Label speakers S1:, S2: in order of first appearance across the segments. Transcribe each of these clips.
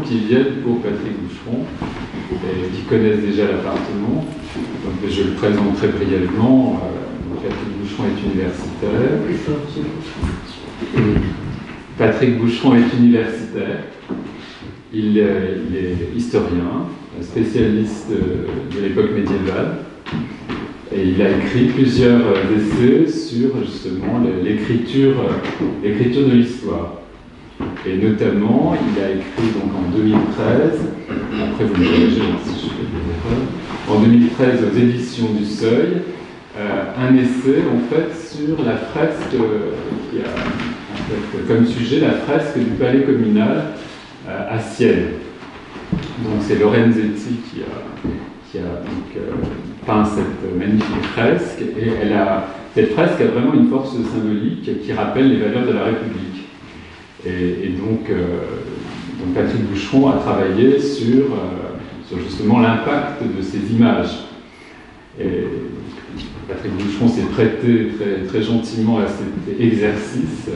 S1: qui viennent pour Patrick Boucheron et qui connaissent déjà l'appartement. Donc je le présente très brièvement. Patrick Boucheron est universitaire. Patrick Boucheron est universitaire. Il est historien, spécialiste de l'époque médiévale. Et il a écrit plusieurs essais sur justement l'écriture de l'histoire. Et notamment, il a écrit donc en 2013, après vous me corrigez si je fais des erreurs, en 2013 aux éditions du Seuil, un essai en fait sur la fresque qui a en fait, comme sujet la fresque du palais communal à Sienne. Donc c'est Lorenzetti qui a donc, peint cette magnifique fresque, et cette fresque a vraiment une force symbolique qui rappelle les valeurs de la République. Et donc Patrick Boucheron a travaillé sur justement l'impact de ces images. Et Patrick Boucheron s'est prêté très, très gentiment à cet exercice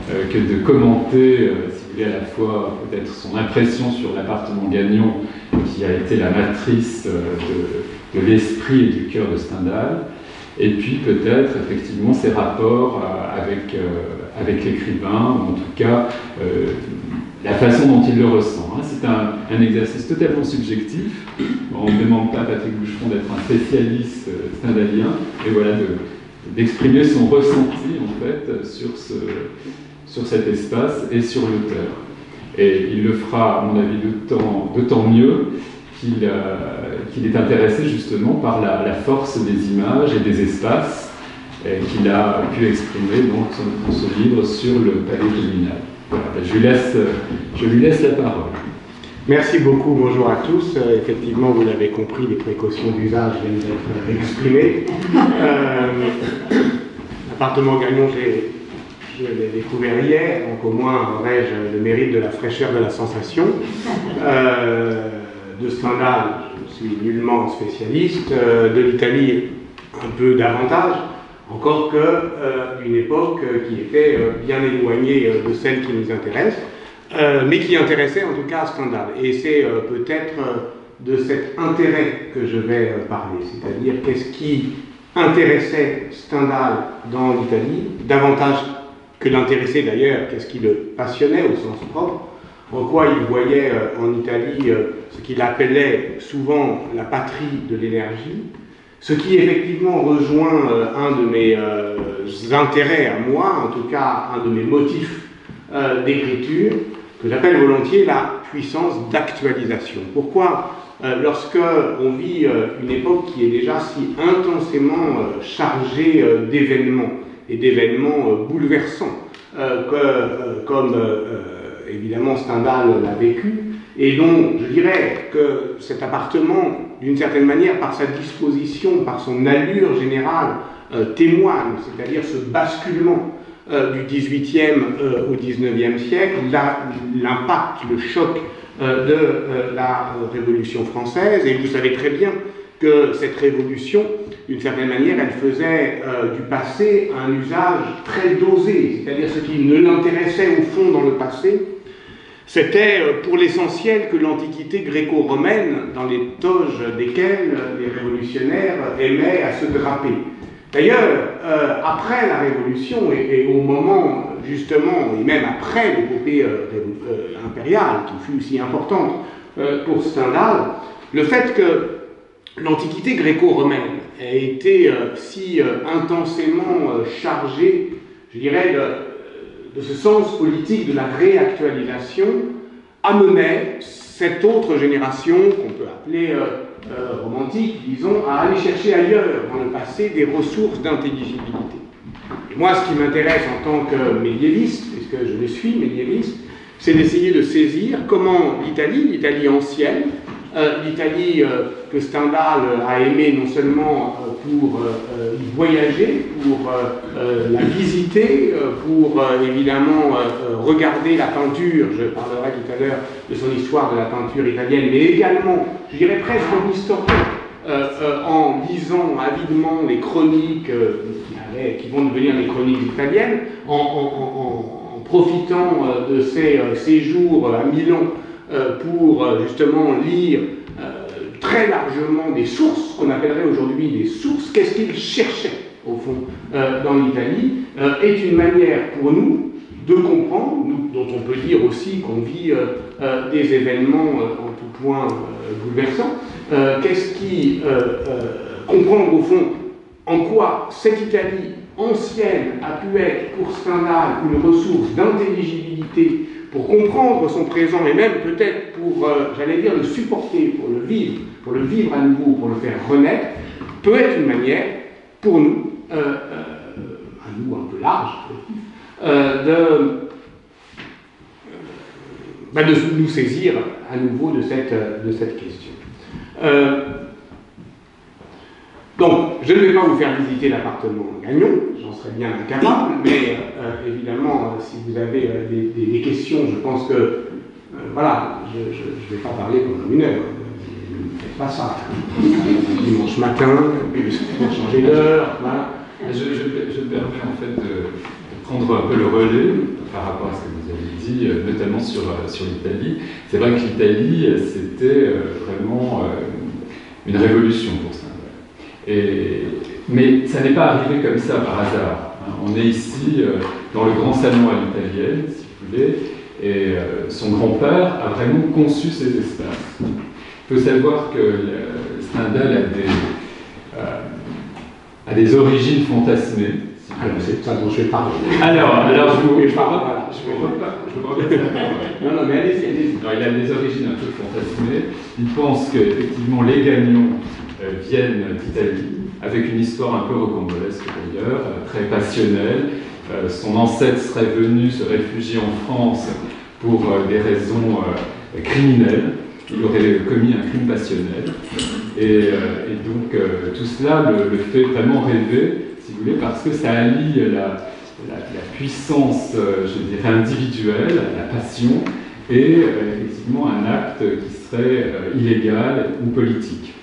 S1: que de commenter, si vous voulez, à la fois peut-être son impression sur l'appartement Gagnon, qui a été la matrice de l'esprit et du cœur de Stendhal, et puis peut-être effectivement ses rapports avec l'écrivain, ou en tout cas la façon dont il le ressent. C'est un exercice totalement subjectif. On ne demande pas à Patrick Boucheron d'être un spécialiste stendhalien, et voilà, d'exprimer son ressenti en fait sur cet espace et sur l'auteur. Et il le fera, à mon avis, d'autant mieux qu'il est intéressé justement par la force des images et des espaces qu'il a pu exprimer donc, dans ce livre sur le palais communal. Voilà, je lui laisse la parole.
S2: Merci beaucoup, bonjour à tous. Effectivement, vous l'avez compris, les précautions d'usage viennent d'être exprimées. L'appartement Gagnon, je l'ai découvert hier, donc au moins aurais-je le mérite de la fraîcheur de la sensation. De Stendhal, je suis nullement spécialiste. De l'Italie, un peu davantage, encore que d'une époque qui était bien éloignée de celle qui nous intéresse, mais qui intéressait en tout cas Stendhal. Et c'est peut-être de cet intérêt que je vais parler, c'est-à-dire qu'est-ce qui intéressait Stendhal dans l'Italie, davantage que l'intéressait d'ailleurs, qu'est-ce qui le passionnait au sens propre, en quoi il voyait en Italie ce qu'il appelait souvent la patrie de l'énergie, ce qui effectivement rejoint un de mes intérêts à moi, en tout cas un de mes motifs d'écriture, que j'appelle volontiers la puissance d'actualisation. Pourquoi lorsque on vit une époque qui est déjà si intensément chargée d'événements, et d'événements bouleversants, comme évidemment Stendhal l'a vécu, et dont je dirais que cet appartement, d'une certaine manière, par sa disposition, par son allure générale, témoigne, c'est-à-dire ce basculement du XVIIIe au XIXe siècle, l'impact, le choc de la Révolution française, et vous savez très bien que cette révolution, d'une certaine manière, elle faisait du passé un usage très dosé, c'est-à-dire ce qui ne l'intéressait au fond dans le passé, c'était pour l'essentiel que l'Antiquité gréco-romaine, dans les toges desquelles les révolutionnaires aimaient à se draper. D'ailleurs, après la Révolution, et au moment justement, et même après l'épopée impériale, qui fut si importante pour Stendhal, le fait que l'Antiquité gréco-romaine a été si intensément chargée, je dirais, de ce sens politique de la réactualisation, amenait cette autre génération, qu'on peut appeler romantique, disons, à aller chercher ailleurs dans le passé des ressources d'intelligibilité. Et moi, ce qui m'intéresse en tant que médiéviste, puisque je le suis médiéviste, c'est d'essayer de saisir comment l'Italie ancienne, l'Italie que Stendhal a aimée non seulement pour y voyager, pour la visiter, pour évidemment regarder la peinture, je parlerai tout à l'heure de son histoire de la peinture italienne, mais également, je dirais presque en historien, en lisant avidement les chroniques qui vont devenir les chroniques italiennes, en profitant de ses séjours à Milan pour justement lire très largement des sources, qu'on appellerait aujourd'hui des sources. Qu'est-ce qu'il cherchait, au fond, dans l'Italie, est une manière pour nous de comprendre, dont on peut dire aussi qu'on vit des événements en tout point bouleversants. Qu'est-ce qui comprendre, au fond, en quoi cette Italie ancienne a pu être pour Stendhal une ressource d'intelligibilité pour comprendre son présent et même peut-être pour, j'allais dire, le supporter, pour le vivre à nouveau, pour le faire renaître, peut être une manière pour nous, à nous un peu large, de nous saisir à nouveau de cette question. Donc, je ne vais pas vous faire visiter l'appartement Gagnon, j'en serais bien incapable, mais évidemment, si vous avez des questions, je pense que, voilà, je ne vais pas parler pendant une heure, ne faites pas ça. Dimanche matin, pour changer d'heure, voilà.
S1: Je me permets en fait de prendre un peu le relais par rapport à ce que vous avez dit, notamment sur l'Italie. C'est vrai que l'Italie, c'était vraiment une révolution pour ça. Mais ça n'est pas arrivé comme ça par hasard. On est ici dans le grand salon à l'italienne, si vous voulez, et son grand-père a vraiment conçu ces espaces. Il faut savoir que Stendhal a des origines fantasmées.
S2: Alors, c'est ça dont je vais parler.
S1: Alors je vous
S2: Non, mais allez-y.
S1: Il a des origines un peu fantasmées. Il pense qu'effectivement les Gagnons viennent d'Italie, avec une histoire un peu rocambolesque d'ailleurs, très passionnelle. Son ancêtre serait venu se réfugier en France pour des raisons criminelles. Il aurait commis un crime passionnel. Et donc tout cela le fait vraiment rêver, si vous voulez, parce que ça allie la puissance, je dirais, individuelle, la passion, et effectivement un acte qui serait illégal ou politique.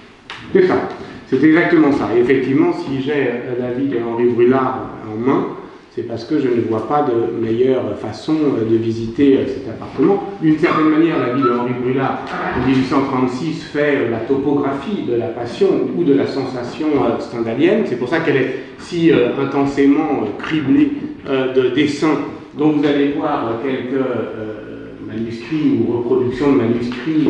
S2: C'est ça, c'est exactement ça. Et effectivement, si j'ai l'avis d'Henri Brulard en main, c'est parce que je ne vois pas de meilleure façon de visiter cet appartement. D'une certaine manière, l'avis d'Henri Brulard, en 1836, fait la topographie de la passion ou de la sensation stendhalienne. C'est pour ça qu'elle est si intensément criblée de dessins dont vous allez voir quelques manuscrits ou reproductions de manuscrits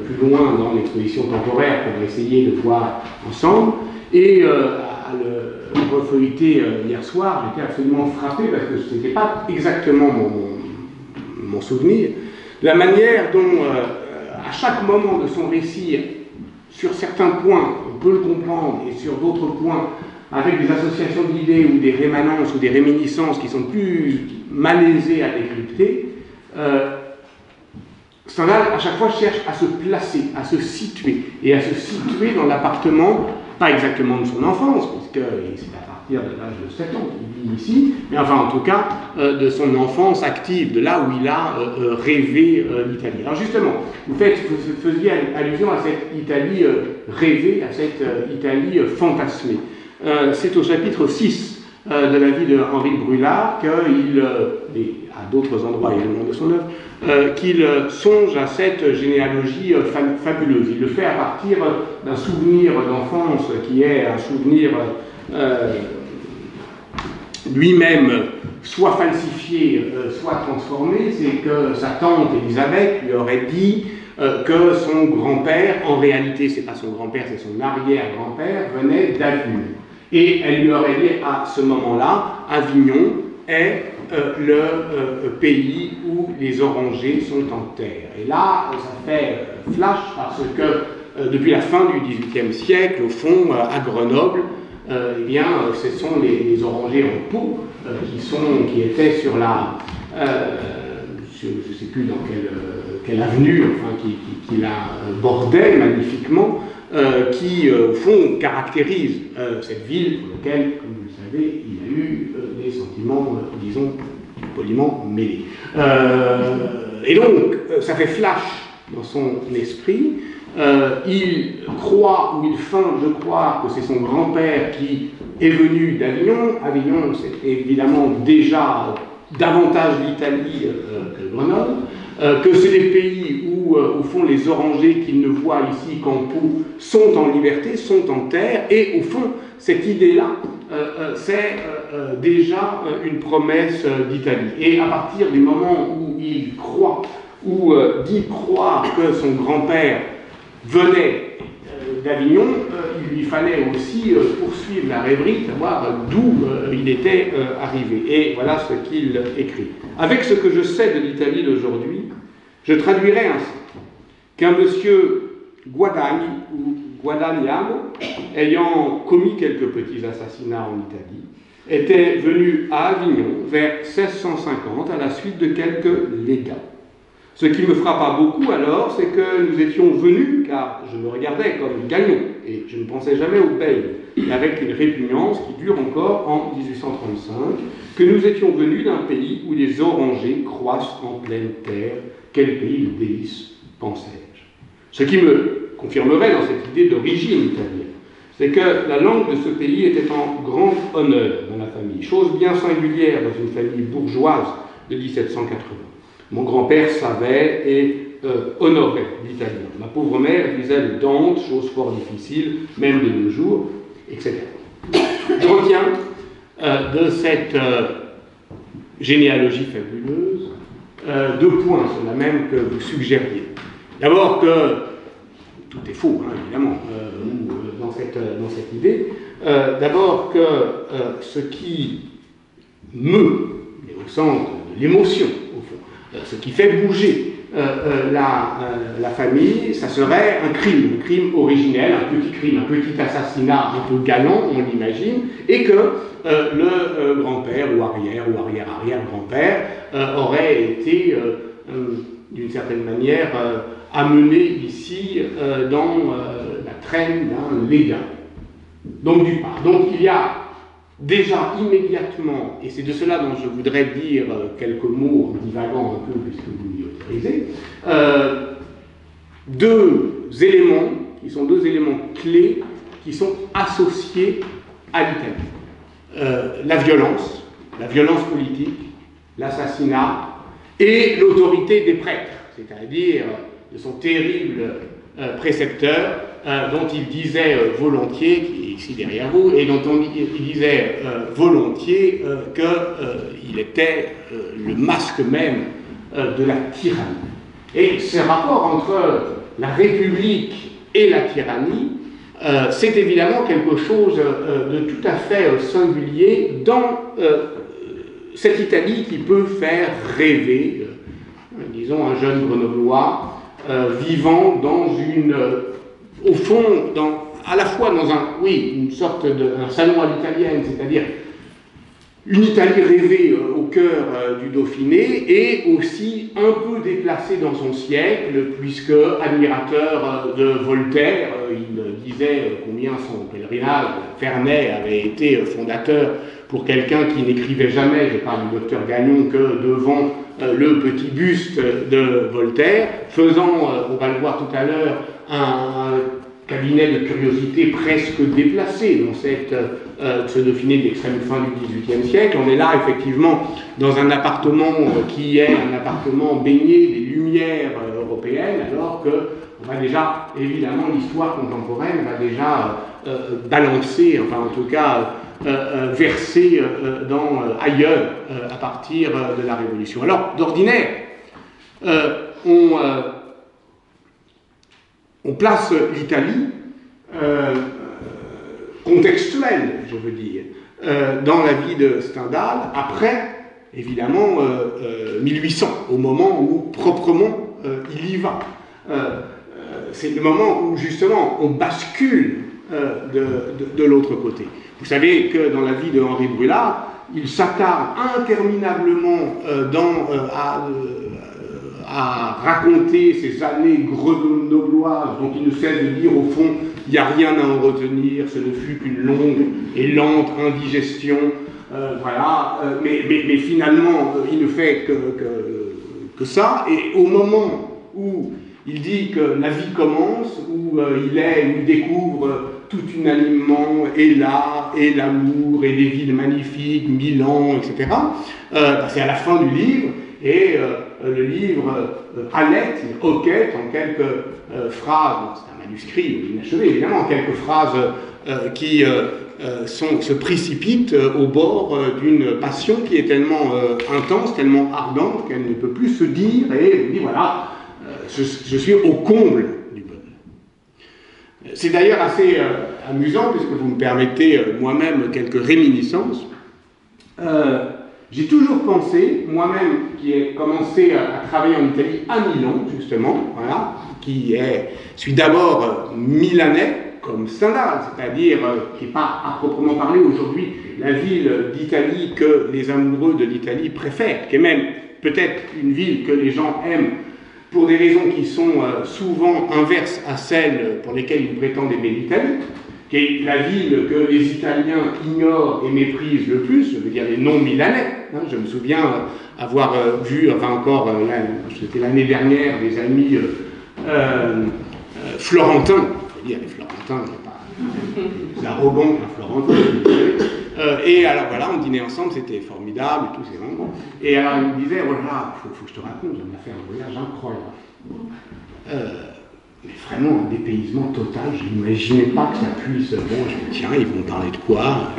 S2: plus loin dans l'exposition temporaire pour essayer de voir ensemble. Et à le refeuilleter hier soir, j'étais absolument frappé parce que ce n'était pas exactement mon souvenir, de la manière dont à chaque moment de son récit, sur certains points, on peut le comprendre, et sur d'autres points, avec des associations d'idées ou des rémanences ou des réminiscences qui sont plus malaisées à décrypter, Stendhal, à chaque fois, cherche à se placer, à se situer, et à se situer dans l'appartement, pas exactement de son enfance, puisque c'est à partir de l'âge de 7 ans qu'il vit ici, mais enfin, en tout cas, de son enfance active, de là où il a rêvé l'Italie. Alors justement, vous faisiez allusion à cette Italie rêvée, à cette Italie fantasmée. C'est au chapitre 6 de la vie de Henri Brulard qu'il, et à d'autres endroits également de son œuvre, qu'il songe à cette généalogie fabuleuse. Il le fait à partir d'un souvenir d'enfance qui est un souvenir lui-même soit falsifié, soit transformé. C'est que sa tante Élisabeth lui aurait dit que son grand-père, en réalité c'est pas son grand-père, c'est son arrière-grand-père, venait d'Avignon. Et elle lui aurait dit à ce moment-là, Avignon est le pays où les orangers sont en terre. Et là, ça fait flash parce que depuis la fin du XVIIIe siècle, au fond, à Grenoble, eh bien, ce sont les orangers en pot qui étaient sur la... je ne sais plus dans quelle avenue, enfin, qui la bordait magnifiquement, qui, au fond, caractérise cette ville pour laquelle, comme vous le savez, il y a eu des sentiments, disons, poliment mêlés. Et donc, ça fait flash dans son esprit. Il croit, ou il feint de croire, que c'est son grand-père qui est venu d'Avignon. Avignon, c'est évidemment déjà davantage l'Italie que Grenoble. que c'est des pays où, au fond, les orangers qu'ils ne voient ici qu'en pot sont en liberté, sont en terre, et au fond, cette idée-là, c'est déjà une promesse d'Italie. Et à partir du moment où il croit, ou dit croire que son grand-père venait d'Avignon, il lui fallait aussi poursuivre la rêverie, savoir d'où il était arrivé. Et voilà ce qu'il écrit. Avec ce que je sais de l'Italie d'aujourd'hui, je traduirais ainsi qu'un monsieur Guadagni, ou Guadagnano, ayant commis quelques petits assassinats en Italie, était venu à Avignon vers 1650 à la suite de quelques légats. Ce qui me frappa beaucoup alors, c'est que nous étions venus, car je me regardais comme gagnant, et je ne pensais jamais au pays, avec une répugnance qui dure encore en 1835, que nous étions venus d'un pays où les orangers croissent en pleine terre. Quel pays de délices, pensais-je. Ce qui me confirmerait dans cette idée d'origine italienne, c'est que la langue de ce pays était en grand honneur dans la famille, chose bien singulière dans une famille bourgeoise de 1780. Mon grand-père savait et honorait l'italien. Ma pauvre mère disait le Dante, chose fort difficile, même de nos jours, etc. Je retiens de cette généalogie fabuleuse deux points, ceux-là même que vous suggériez. D'abord que, tout est faux, hein, évidemment, dans cette idée, d'abord que ce qui meut, et au centre de l'émotion, au fond, ce qui fait bouger la famille, ça serait un crime originel, un petit assassinat un peu galant, on l'imagine, et que le grand-père ou arrière-arrière-grand-père aurait été, d'une certaine manière, amené ici dans la traîne d'un légat. Donc, d'une part. Donc, il y a déjà immédiatement, et c'est de cela dont je voudrais dire quelques mots en divagant un peu, puisque vous m'y autorisez, deux éléments, qui sont deux éléments clés, qui sont associés à l'Italie. La violence politique, l'assassinat et l'autorité des prêtres, c'est-à-dire de son terrible précepteur, dont il disait volontiers, qui est ici derrière vous, et dont il disait volontiers qu'il était le masque même de la tyrannie. Et ce rapport entre la République et la tyrannie, c'est évidemment quelque chose de tout à fait singulier dans cette Italie qui peut faire rêver, disons, un jeune grenoblois vivant dans une, au fond, à la fois dans une sorte d'un salon à l'italienne, c'est-à-dire une Italie rêvée au cœur du Dauphiné et aussi un peu déplacée dans son siècle, puisque admirateur de Voltaire, il disait combien son pèlerinage Ferney avait été fondateur pour quelqu'un qui n'écrivait jamais, je parle du docteur Gagnon, que devant le petit buste de Voltaire, faisant, on va le voir tout à l'heure, un cabinet de curiosité presque déplacé dans ce Dauphiné d'extrême fin du XVIIIe siècle. On est là effectivement dans un appartement qui est un appartement baigné des lumières européennes, alors que on va déjà, évidemment, l'histoire contemporaine va déjà balancer, enfin en tout cas verser ailleurs à partir de la Révolution. Alors, d'ordinaire, on place l'Italie contextuelle, je veux dire, dans la vie de Stendhal, après, évidemment, 1800, au moment où, proprement, il y va. C'est le moment où, justement, on bascule de l'autre côté. Vous savez que dans la vie de Henri Brulard, il s'attarde interminablement à raconter ces années grenobloises dont il ne cesse de dire au fond il n'y a rien à en retenir, ce ne fut qu'une longue et lente indigestion, voilà, mais finalement il ne fait que ça, et au moment où il dit que la vie commence, où il découvre tout unanimement, et l'art, et l'amour, et des villes magnifiques, Milan, etc. C'est à la fin du livre, et le livre allait, hoquette en quelques phrases, c'est un manuscrit inachevé évidemment, en quelques phrases qui se précipitent au bord d'une passion qui est tellement intense, tellement ardente qu'elle ne peut plus se dire, et elle dit voilà, je suis au comble du bonheur. C'est d'ailleurs assez amusant, puisque vous me permettez moi-même quelques réminiscences. J'ai toujours pensé, moi-même qui ai commencé à travailler en Italie à Milan, justement, voilà, suis d'abord milanais, comme Stendhal, c'est-à-dire qui n'est pas à proprement parler aujourd'hui la ville d'Italie que les amoureux de l'Italie préfèrent, qui est même peut-être une ville que les gens aiment pour des raisons qui sont souvent inverses à celles pour lesquelles ils prétendent aimer l'Italie, qui est la ville que les Italiens ignorent et méprisent le plus, je veux dire les non-milanais. Hein, je me souviens avoir vu, enfin encore, c'était l'année dernière, des amis florentins, il faut dire les Florentins, il n'y a pas plus arrogant qu'un Florentin. Et alors voilà, on dînait ensemble, c'était formidable, et tout, c'est bon. Et alors il me disait, oh là là, faut que je te raconte, on a fait un voyage incroyable. Mais vraiment un dépaysement total, je n'imaginais pas que ça puisse. Bon, je me dis, tiens, ils vont parler de quoi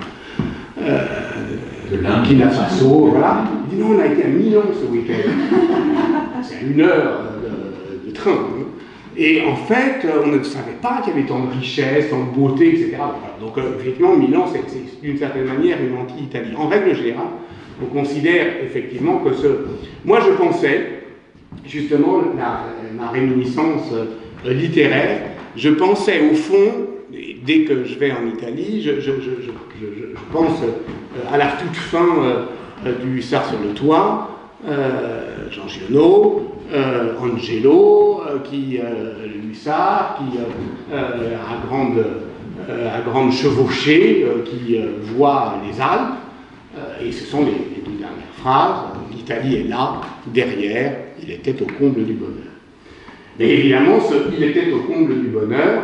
S2: de Burkina Faso, voilà. Il dit, non, on a été à Milan ce week-end. C'est à 1 heure de train. Hein. Et en fait, on ne savait pas qu'il y avait tant de richesse, tant de beauté, etc. Voilà. Donc, effectivement, Milan, c'est d'une certaine manière une anti-Italie. En règle générale, on considère effectivement que Moi, je pensais, justement, ma réminiscence littéraire, je pensais au fond, dès que je vais en Italie, je pense à la toute fin du Hussard sur le toit, Jean Giono, Angelo, l'hussard, qui à grande chevauchée, qui voit les Alpes, et ce sont les 2 dernières phrases, l'Italie est là, derrière, il était au comble du bonheur. Mais évidemment, il était au comble du bonheur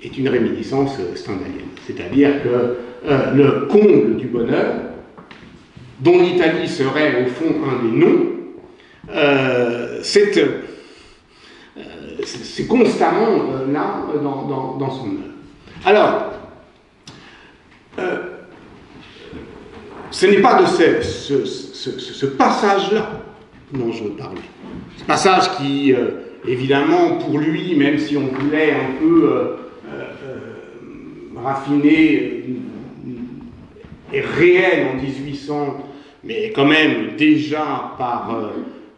S2: est une réminiscence stendhalienne. C'est-à-dire que le comble du bonheur, dont l'Italie serait au fond un des noms, c'est constamment là dans son œuvre. Alors, ce n'est pas de ce passage-là dont je veux parler. Ce passage qui, évidemment, pour lui, même si on voulait un peu raffiner, est réel en 1800, mais quand même déjà par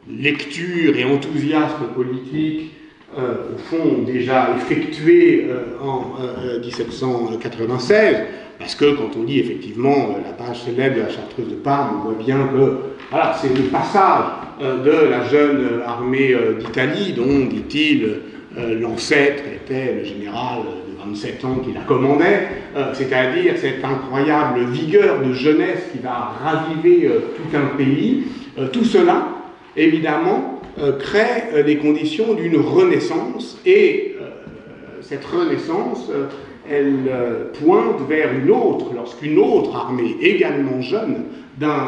S2: lecture et enthousiasme politique, au fond déjà effectué en 1796, parce que quand on lit effectivement la page célèbre de la Chartreuse de Parme, on voit bien que voilà, c'est le passage de la jeune armée d'Italie, dont, dit-il, l'ancêtre était le général de 27 ans qui la commandait, c'est-à-dire cette incroyable vigueur de jeunesse qui va raviver tout un pays. Tout cela, évidemment, crée les conditions d'une renaissance, et cette renaissance, elle pointe vers une autre, lorsqu'une autre armée, également jeune, d'un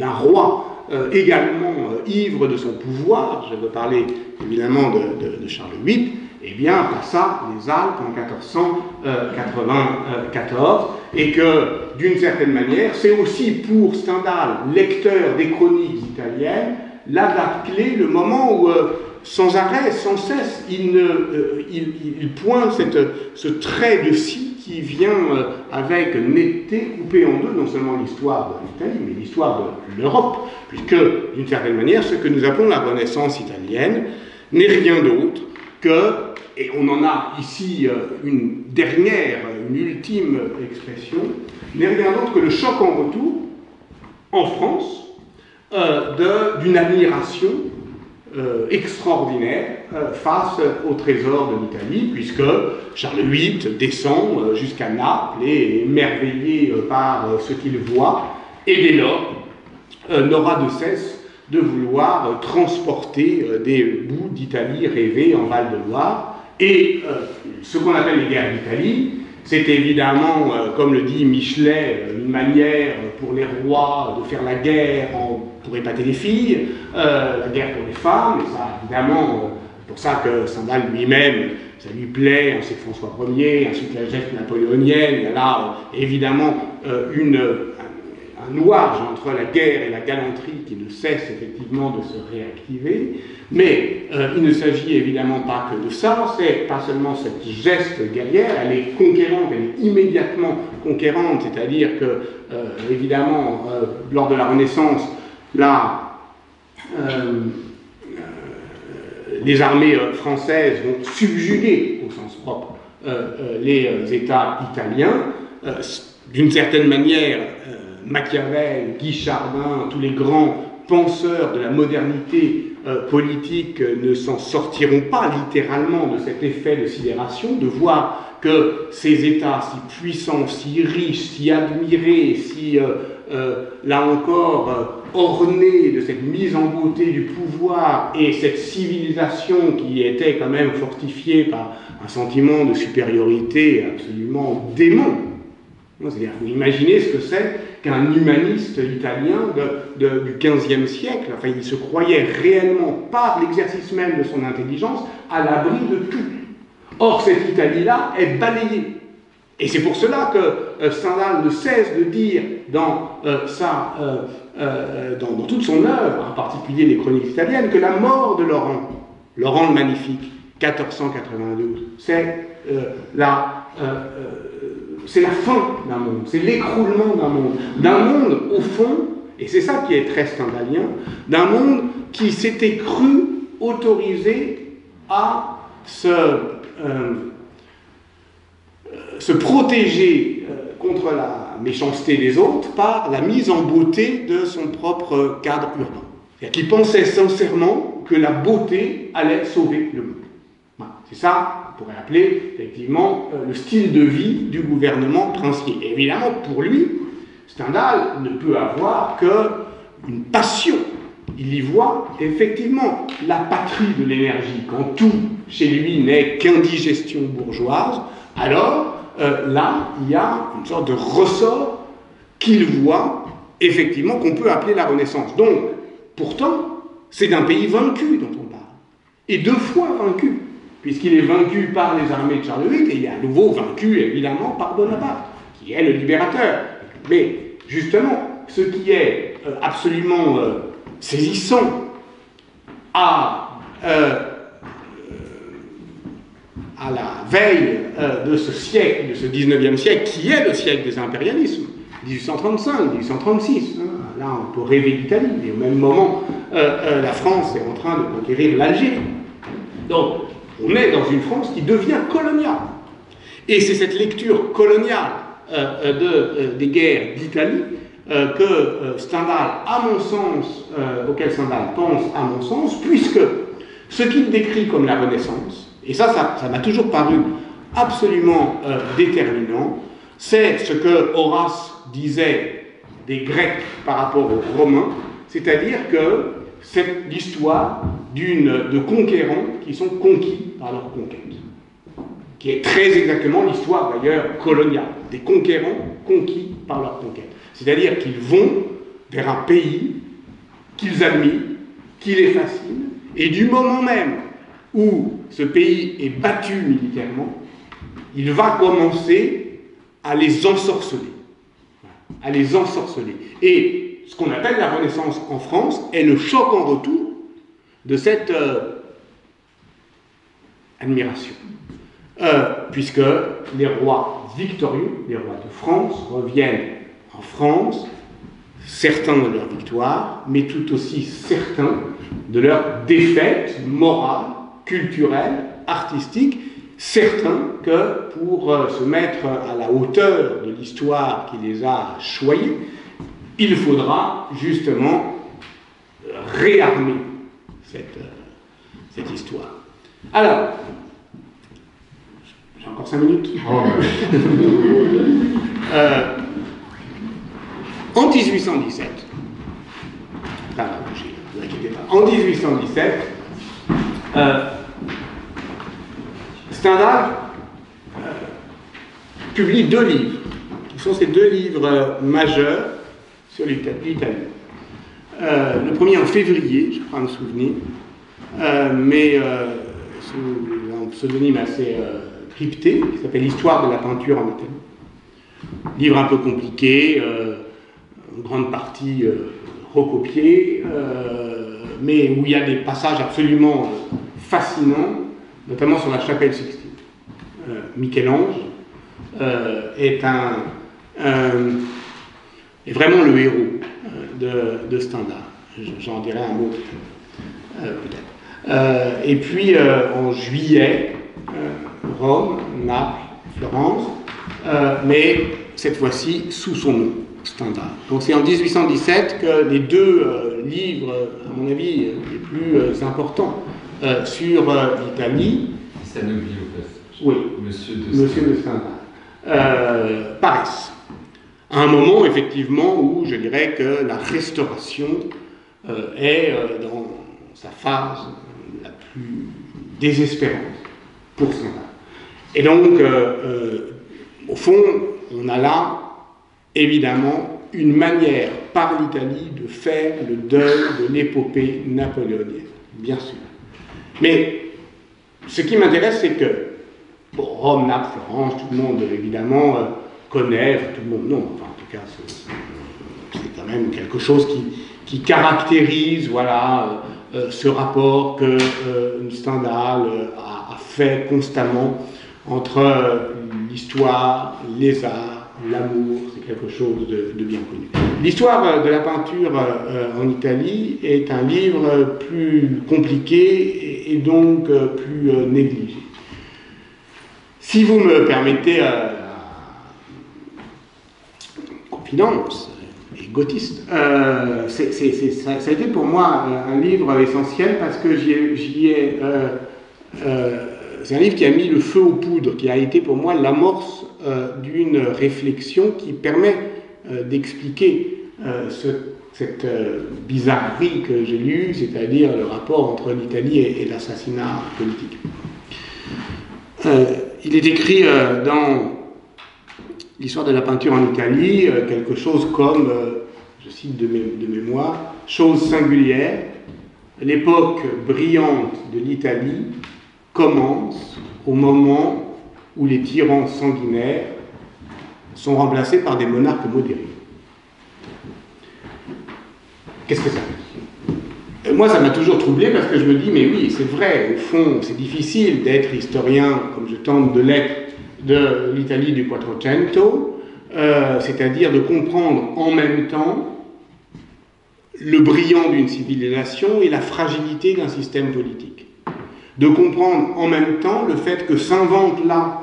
S2: roi également ivre de son pouvoir, je veux parler évidemment de Charles VIII, eh bien, passa les Alpes en 1494, et que, d'une certaine manière, c'est aussi pour Stendhal, lecteur des chroniques italiennes, la date clé, le moment où, sans arrêt, sans cesse, il pointe ce trait de scie qui vient avec netteté couper en deux non seulement l'histoire de l'Italie, mais l'histoire de l'Europe, puisque, d'une certaine manière, ce que nous appelons la Renaissance italienne n'est rien d'autre que, et on en a ici une ultime expression, n'est rien d'autre que le choc en retour, en France, d'une admiration extraordinaire face au trésor de l'Italie, puisque Charles VIII descend jusqu'à Naples et est émerveillé par ce qu'il voit, et dès lors n'aura de cesse de vouloir transporter des bouts d'Italie rêvés en Val-de-Loire. Et ce qu'on appelle les guerres d'Italie, C'est évidemment, comme le dit Michelet, une manière pour les rois de faire la guerre pour épater les filles, la guerre pour les femmes, et ça, évidemment, c'est pour ça que Stendhal lui-même, ça lui plaît, ensuite François Ier, ensuite la geste napoléonienne, il y a là, évidemment, un nouage entre la guerre et la galanterie qui ne cesse effectivement de se réactiver, mais il ne s'agit évidemment pas que de ça, c'est pas seulement cette geste guerrière, elle est conquérante, elle est immédiatement conquérante, c'est-à-dire que, évidemment, lors de la Renaissance, là, les armées françaises vont subjuguer, au sens propre, les États italiens, d'une certaine manière, Machiavel, Guy Chardin, tous les grands penseurs de la modernité politique ne s'en sortiront pas littéralement de cet effet de sidération, de voir que ces États si puissants, si riches, si admirés, si, là encore, ornés de cette mise en beauté du pouvoir et cette civilisation qui était quand même fortifiée par un sentiment de supériorité absolument dément. C'est-à-dire, vous imaginez ce que c'est qu'un humaniste italien du XVe siècle, enfin, il se croyait réellement, par l'exercice même de son intelligence, à l'abri de tout. Or, cette Italie-là est balayée. Et c'est pour cela que Stendhal ne cesse de dire dans toute son œuvre, en particulier les chroniques italiennes, que la mort de Laurent le Magnifique, 1492, c'est c'est la fin d'un monde, c'est l'écroulement d'un monde au fond, et c'est ça qui est très stendhalien, d'un monde qui s'était cru autorisé à se protéger contre la méchanceté des autres par la mise en beauté de son propre cadre urbain. C'est-à-dire qu'il pensait sincèrement que la beauté allait sauver le monde. Voilà. C'est ça, on pourrait appeler effectivement le style de vie du gouvernement princier. Et évidemment, pour lui, Stendhal ne peut avoir qu'une passion. Il y voit effectivement la patrie de l'énergie. Quand tout chez lui n'est qu'indigestion bourgeoise, alors là, il y a une sorte de ressort qu'il voit effectivement qu'on peut appeler la Renaissance. Donc, pourtant, c'est d'un pays vaincu dont on parle. Et deux fois vaincu, puisqu'il est vaincu par les armées de Charles VIII et il est à nouveau vaincu évidemment par Bonaparte, qui est le libérateur. Mais justement, ce qui est absolument saisissant à la veille de ce siècle, de ce 19e siècle, qui est le siècle des impérialismes, 1835, 1836, hein, là on peut rêver d'Italie, mais au même moment, la France est en train de conquérir l'Algérie. Donc, on est dans une France qui devient coloniale. Et c'est cette lecture coloniale des guerres d'Italie que Stendhal, à mon sens, auquel Stendhal pense, à mon sens, puisque ce qu'il décrit comme la Renaissance, et ça m'a toujours paru absolument déterminant, c'est ce que Horace disait des Grecs par rapport aux Romains, c'est-à-dire que c'est l'histoire de conquérants qui sont conquis par leur conquête, qui est très exactement l'histoire d'ailleurs coloniale, des conquérants conquis par leur conquête. C'est-à-dire qu'ils vont vers un pays qu'ils admirent, qui les fascine, et du moment même où ce pays est battu militairement, il va commencer à les ensorceler. À les ensorceler. Et ce qu'on appelle la Renaissance en France est le choc en retour de cette admiration. Puisque les rois victorieux, les rois de France, reviennent en France, certains de leur victoire, mais tout aussi certains de leur défaite morale, culturelle, artistique, certains que pour se mettre à la hauteur de l'histoire qui les a choyés, il faudra justement réarmer cette histoire. Alors, j'ai encore 5 minutes. En 1817, ne vous inquiétez pas, en 1817, Stendhal publie 2 livres, qui sont ces 2 livres majeurs sur l'Italie. Le premier en février, je crois me souvenir, mais sous un pseudonyme assez crypté, qui s'appelle L'histoire de la peinture en Italie. Livre un peu compliqué, en grande partie recopié, mais où il y a des passages absolument fascinants, notamment sur la chapelle Sixtine. Michel-Ange est vraiment le héros de Stendhal. J'en dirai un mot peut-être. Et puis en juillet, Rome, Naples, Florence, mais cette fois-ci sous son nom, Stendhal. Donc c'est en 1817 que les 2 livres, à mon avis, les plus importants sur l'Italie,
S1: ça n'oublie au passage.
S2: Oui,
S1: Monsieur de
S2: Stendhal, paraissent. À un moment, effectivement, où je dirais que la restauration est dans sa phase la plus désespérante pour Stendhal. Et donc, au fond, on a là, évidemment, une manière par l'Italie de faire le deuil de l'épopée napoléonienne, bien sûr. Mais ce qui m'intéresse, c'est que Rome, Naples, Florence, tout le monde, évidemment, connaît, tout le monde, non, enfin, en tout cas, c'est quand même quelque chose qui caractérise, voilà, ce rapport que Stendhal a fait constamment entre l'histoire, les arts, l'amour, c'est quelque chose de bien connu. L'histoire de la peinture en Italie est un livre plus compliqué et donc plus négligé. Si vous me permettez confidence et gauthiste, ça a été pour moi un livre essentiel parce que c'est un livre qui a mis le feu aux poudres, qui a été pour moi l'amorce d'une réflexion qui permet d'expliquer cette bizarrerie que j'ai lue, c'est-à-dire le rapport entre l'Italie et l'assassinat politique. Il est écrit dans l'histoire de la peinture en Italie quelque chose comme, je cite de mémoire, « chose singulière, l'époque brillante de l'Italie commence au moment où les tyrans sanguinaires sont remplacés par des monarques modérés. » Qu'est-ce que ça veut dire ? Moi, ça m'a toujours troublé parce que je me dis, mais oui, c'est vrai, au fond, c'est difficile d'être historien, comme je tente de l'être, de l'Italie du Quattrocento, c'est-à-dire de comprendre en même temps le brillant d'une civilisation et la fragilité d'un système politique. De comprendre en même temps le fait que s'inventent là,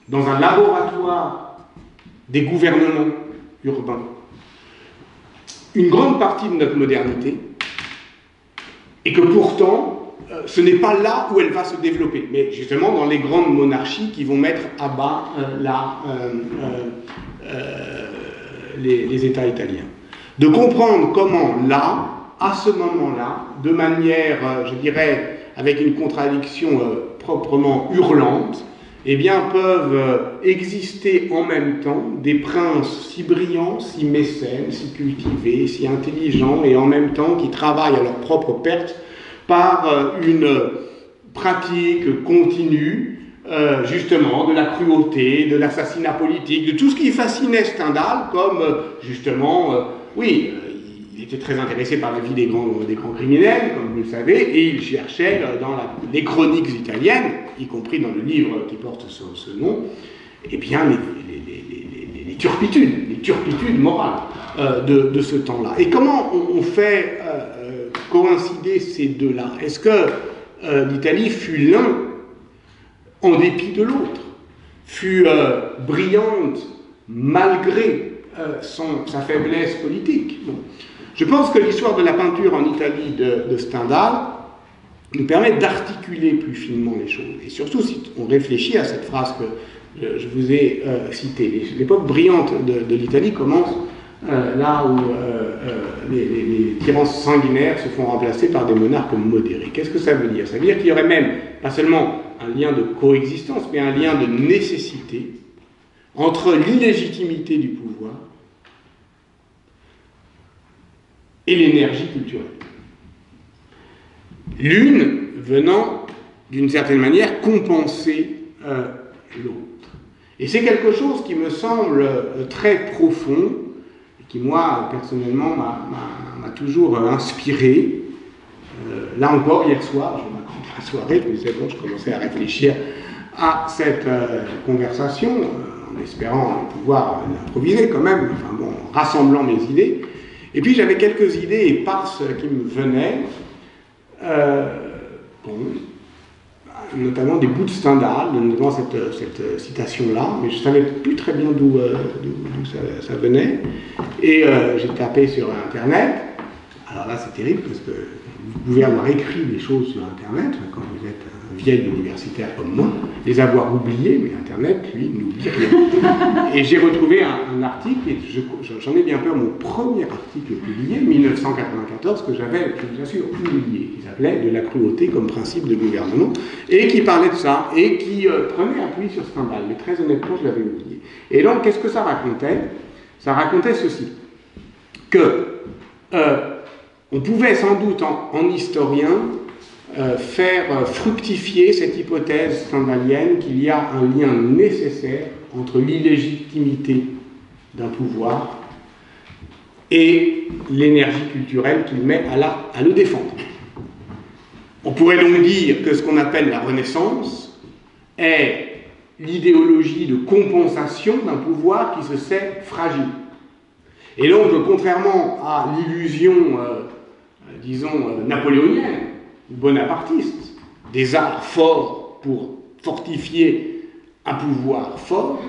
S2: dans un laboratoire des gouvernements urbains, une grande partie de notre modernité, et que pourtant, ce n'est pas là où elle va se développer, mais justement dans les grandes monarchies qui vont mettre à bas les États italiens. De comprendre comment là, à ce moment-là, de manière, je dirais, avec une contradiction proprement hurlante, eh bien, peuvent exister en même temps des princes si brillants, si mécènes, si cultivés, si intelligents, et en même temps qui travaillent à leur propre perte par une pratique continue, justement, de la cruauté, de l'assassinat politique, de tout ce qui fascinait Stendhal, comme, justement, oui, il était très intéressé par la vie des grands criminels, comme vous le savez, et il cherchait dans les chroniques italiennes, y compris dans le livre qui porte ce nom, eh bien les turpitudes morales de ce temps-là. Et comment on fait coïncider ces deux-là? Est-ce que l'Italie fut l'un en dépit de l'autre, fut brillante malgré sa faiblesse politique? Bon. Je pense que l'histoire de la peinture en Italie de Stendhal nous permet d'articuler plus finement les choses. Et surtout, si on réfléchit à cette phrase que je vous ai citée, l'époque brillante de l'Italie commence là où les tyrans sanguinaires se font remplacer par des monarques modérés. Qu'est-ce que ça veut dire? Ça veut dire qu'il y aurait même, pas seulement un lien de coexistence, mais un lien de nécessité entre l'illégitimité du pouvoir et l'énergie culturelle. L'une venant, d'une certaine manière, compenser l'autre. Et c'est quelque chose qui me semble très profond, et qui, moi, personnellement, m'a toujours inspiré. Là encore, hier soir, je m'accorde la soirée, je me disais, bon, je commençais à réfléchir à cette conversation, en espérant pouvoir l'improviser quand même, enfin bon, en rassemblant mes idées. Et puis j'avais quelques idées éparses qui me venaient, bon, notamment des bouts de Stendhal, notamment cette citation-là, mais je ne savais plus très bien d'où ça venait. Et j'ai tapé sur Internet. Alors là, c'est terrible parce que vous pouvez avoir écrit des choses sur Internet quand vous êtes un vieil universitaire comme moi, les avoir oubliés, mais Internet, lui, n'oublie rien. Et j'ai retrouvé un article, et j'en ai bien peur, mon premier article publié, 1994, que j'avais, bien sûr, oublié, qui s'appelait « De la cruauté comme principe de gouvernement », et qui parlait de ça, et qui prenait appui sur Stendhal, mais très honnêtement, je l'avais oublié. Et donc, qu'est-ce que ça racontait? Ça racontait ceci, que on pouvait sans doute, en historien, faire fructifier cette hypothèse stendhalienne qu'il y a un lien nécessaire entre l'illégitimité d'un pouvoir et l'énergie culturelle qu'il met à le défendre. On pourrait donc dire que ce qu'on appelle la Renaissance est l'idéologie de compensation d'un pouvoir qui se sait fragile. Et donc, contrairement à l'illusion, disons, napoléonienne, ou bonapartiste, des arts forts pour fortifier un pouvoir fort,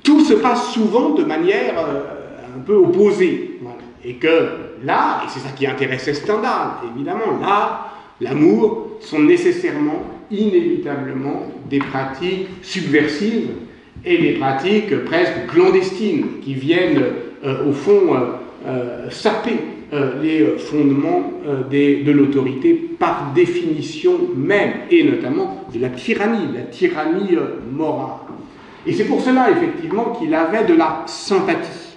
S2: tout se passe souvent de manière un peu opposée. Voilà. Et que l'art, et c'est ça qui intéressait Stendhal, évidemment, l'art, l'amour sont nécessairement, inévitablement, des pratiques subversives et des pratiques presque clandestines qui viennent, au fond, saper les fondements de l'autorité par définition même, et notamment de la tyrannie morale. Et c'est pour cela, effectivement, qu'il avait de la sympathie.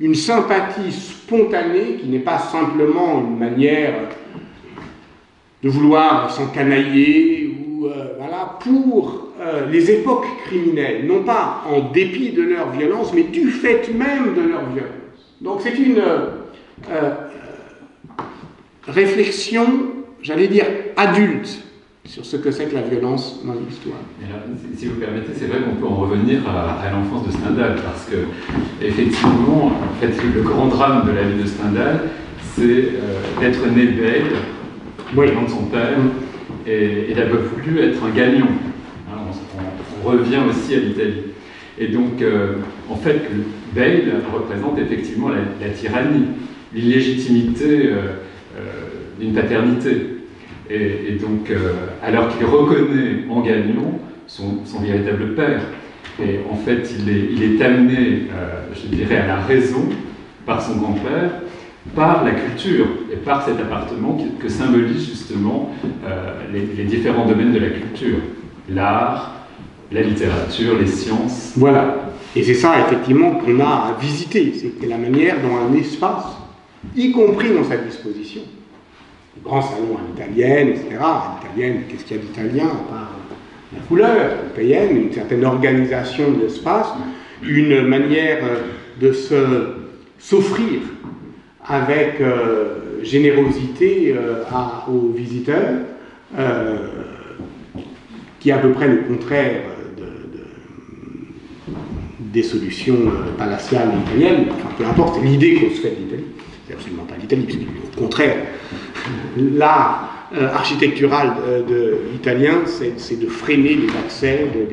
S2: Une sympathie spontanée qui n'est pas simplement une manière de vouloir s'encanailler ou voilà, pour les époques criminelles, non pas en dépit de leur violence, mais du fait même de leur violence. Donc c'est une réflexion, j'allais dire, adulte sur ce que c'est que la violence dans l'histoire.
S1: Si vous permettez, c'est vrai qu'on peut en revenir à l'enfance de Stendhal, parce que, effectivement, en fait, le grand drame de la vie de Stendhal, c'est d'être né belge,
S2: oui,
S1: de son père, et d'avoir voulu être un gagnon. Hein, on revient aussi à l'Italie. Et donc, en fait, Veil représente effectivement la tyrannie, l'illégitimité d'une paternité. Et donc, alors qu'il reconnaît en gagnant son véritable père, et en fait, il est amené, je dirais, à la raison par son grand-père, par la culture et par cet appartement que symbolise justement les différents domaines de la culture, l'art, la littérature, les sciences.
S2: Voilà. Et c'est ça, effectivement, qu'on a à visiter. C'est la manière dont un espace, y compris dans sa disposition, le grand salon à l'italienne, etc. À l'italienne, qu'est-ce qu'il y a d'italien à part la couleur européenne, une certaine organisation de l'espace, une manière de s'offrir avec générosité aux visiteurs, qui est à peu près le contraire des solutions palatiales italiennes. Enfin, peu importe, c'est l'idée qu'on se fait de l'Italie. C'est absolument pas l'Italie, puisque au contraire, l'art architectural italien, c'est de freiner les accès, de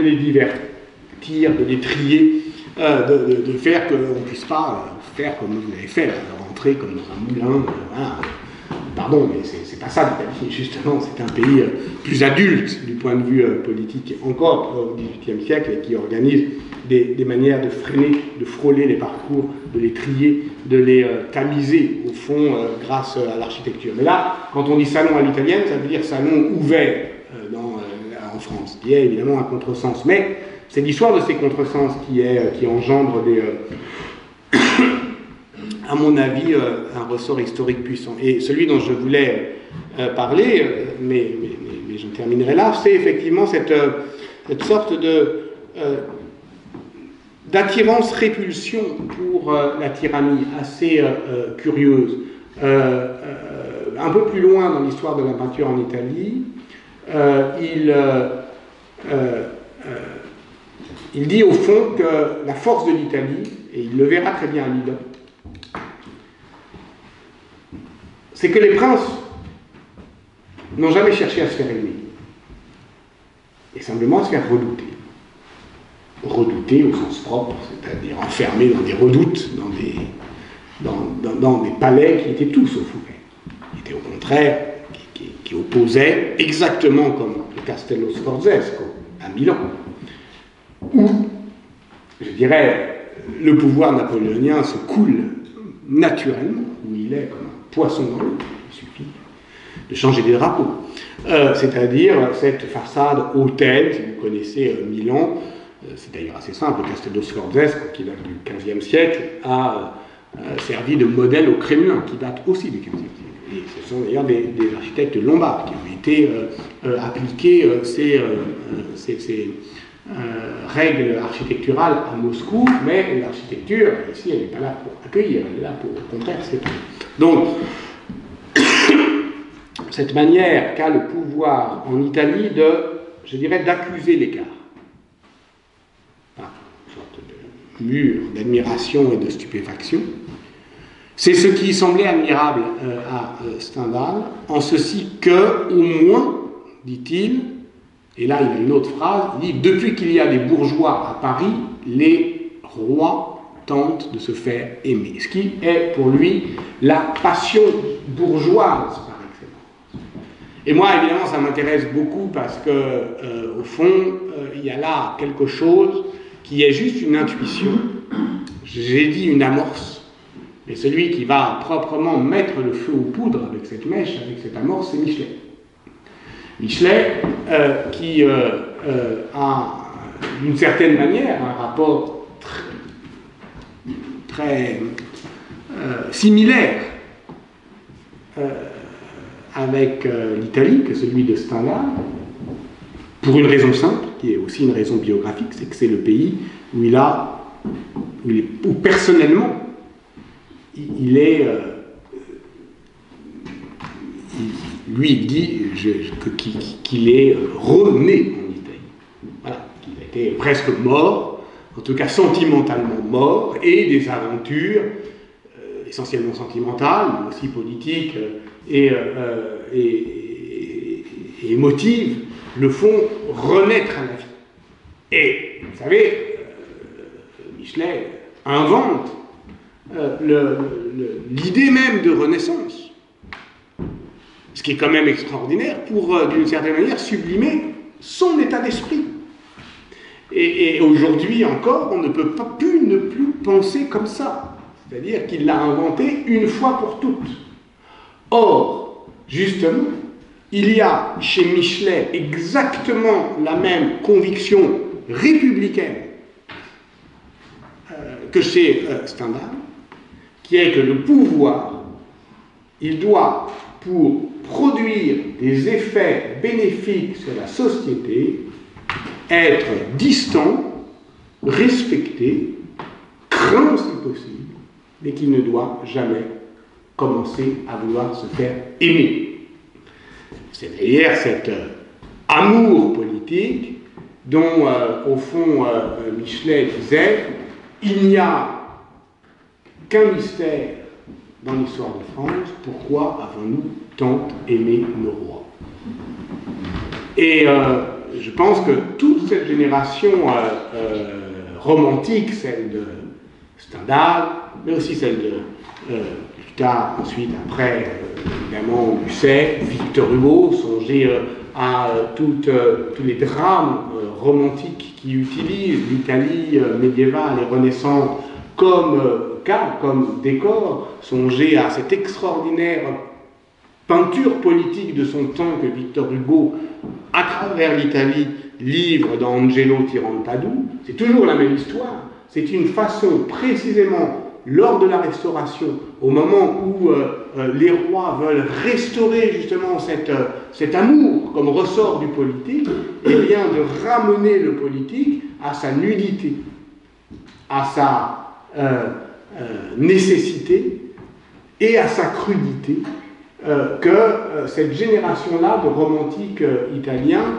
S2: les divertir, de les trier, de faire qu'on ne puisse pas faire comme vous l'avez fait, rentrer comme dans un moulin. Voilà. Pardon, mais c'est pas ça l'Italie, justement, c'est un pays plus adulte du point de vue politique, encore au XVIIIe siècle, et qui organise des manières de freiner, de frôler les parcours, de les trier, de les tamiser, au fond, grâce à l'architecture. Mais là, quand on dit salon à l'italienne, ça veut dire salon ouvert en France, qui est évidemment un contresens. Mais C'est l'histoire de ces contresens qui engendre à mon avis, un ressort historique puissant. Et celui dont je voulais parler, mais je terminerai là, c'est effectivement cette sorte d'attirance-répulsion pour la tyrannie, assez curieuse. Un peu plus loin dans l'histoire de la peinture en Italie, il dit au fond que la force de l'Italie, et il le verra très bien à Milan, c'est que les princes n'ont jamais cherché à se faire aimer, et simplement à se faire redouter. Redouter au sens propre, c'est-à-dire enfermés dans des redoutes, dans des palais qui étaient tous au fourré, qui étaient au contraire, qui opposaient, exactement comme le Castello Sforzesco à Milan, où, je dirais, le pouvoir napoléonien se coule naturellement, où il est comme un poisson dans l'eau, il suffit de changer des drapeaux. C'est-à-dire cette façade hautaine, si vous connaissez Milan, c'est d'ailleurs assez simple, le Castello Sforzesco, qui date du XVe siècle, a servi de modèle au Kremlin, qui date aussi du XVe siècle. Et ce sont d'ailleurs des architectes lombards qui ont été appliqués ces règles architecturales à Moscou, mais l'architecture, ici, elle n'est pas là pour accueillir, elle est là pour, au contraire, séparer. Donc, cette manière qu'a le pouvoir en Italie je dirais, d'accuser l'écart. Une sorte de mur d'admiration et de stupéfaction. C'est ce qui semblait admirable à Stendhal, en ceci que, au moins, dit-il, et là il a une autre phrase, il dit « Depuis qu'il y a des bourgeois à Paris, les rois tentent de se faire aimer », ce qui est pour lui la passion bourgeoise par excellence. Et moi, évidemment, ça m'intéresse beaucoup parce que, au fond, il y a là quelque chose qui est juste une intuition, j'ai dit une amorce, mais celui qui va proprement mettre le feu aux poudres avec cette mèche, avec cette amorce, c'est Michelet. Michelet, qui a, d'une certaine manière, un rapport très similaire avec l'Italie que celui de Stendhal, pour une raison simple, qui est aussi une raison biographique, c'est que c'est le pays où où personnellement, lui, il dit qu'il est rené en Italie. Voilà, qu'il était presque mort, en tout cas sentimentalement mort, et des aventures, essentiellement sentimentales, mais aussi politiques et émotives, le font renaître à la vie. Et, vous savez, Michelet invente l'idée même de renaissance, ce qui est quand même extraordinaire pour, d'une certaine manière, sublimer son état d'esprit. Et aujourd'hui encore, on ne peut pas ne plus penser comme ça, c'est-à-dire qu'il l'a inventé une fois pour toutes. Or, justement, il y a chez Michelet exactement la même conviction républicaine que chez Stendhal, qui est que le pouvoir, il doit, pour produire des effets bénéfiques sur la société, être distant, respecté, craint si possible, mais qu'il ne doit jamais commencer à vouloir se faire aimer. C'est d'ailleurs cet amour politique dont, au fond, Michelet disait « Il n'y a qu'un mystère dans l'histoire de France, pourquoi avons-nous tant aimé nos rois ?» Et je pense que toute cette génération romantique, celle de Stendhal, mais aussi celle de plus tard, ensuite, après, évidemment, Musset, Victor Hugo, songez à tous les drames romantiques qui utilisent l'Italie médiévale et renaissante comme cadre, comme décor, songez à cet extraordinaire peinture politique de son temps que Victor Hugo, à travers l'Italie, livre dans Angelo Tirantadou, c'est toujours la même histoire. C'est une façon, précisément, lors de la Restauration, au moment où les rois veulent restaurer justement cet amour comme ressort du politique, et bien de ramener le politique à sa nudité, à sa nécessité et à sa crudité, que cette génération-là de romantiques italiens,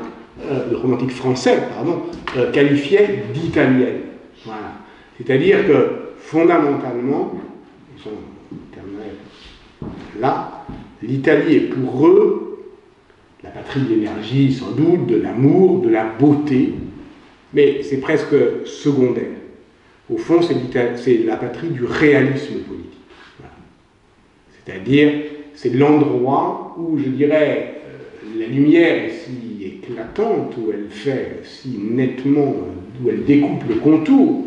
S2: de romantiques français, pardon, qualifiait d'italienne. Voilà. C'est-à-dire que, fondamentalement, ils sont là, l'Italie est pour eux la patrie de l'énergie, sans doute, de l'amour, de la beauté, mais c'est presque secondaire. Au fond, c'est la patrie du réalisme politique. Voilà. C'est-à-dire, c'est l'endroit où, je dirais, la lumière est si éclatante, où elle fait si nettement, où elle découpe le contour,